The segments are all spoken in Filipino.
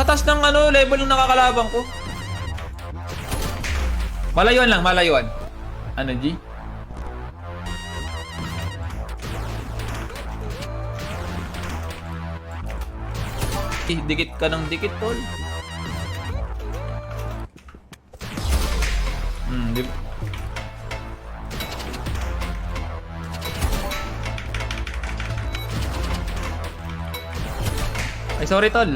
taas ng ano, level ng nakakalabang ko. Malayuan lang, malayuan. Ano, G? Dikit ka ng dikit, tol. Di ba? Ay, sorry, tol.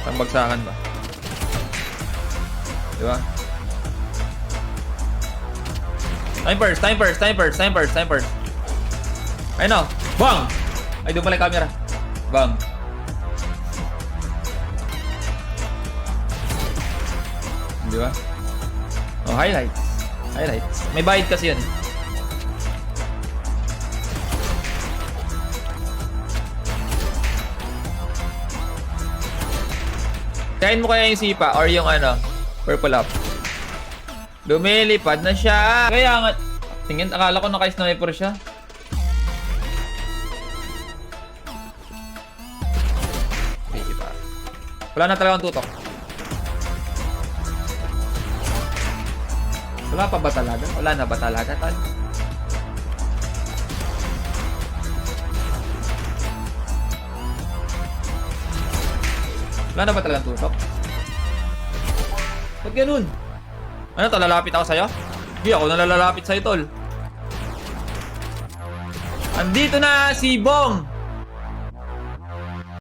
Pambagsakan ba? Di ba? Snipers. Ayun o. Bang! Ay, doon pala yung camera. Bang. Di ba? Oh, highlights. May bayad kasi yun. Kain mo kaya yung sipa or yung ano, purple up. Lumilipad na siya. Kaya nga, tingin, akala ko naka-sniper siya. Sipa. Wala na talagang tutok. Wala pa ba talaga? Wala na ba talaga, tal? Wala na ba talagang tutok? Ba't ganun? Ano to? Lalapit ako sa'yo? Hindi ako na lalapit sa'yo, tol. Andito na si Bong!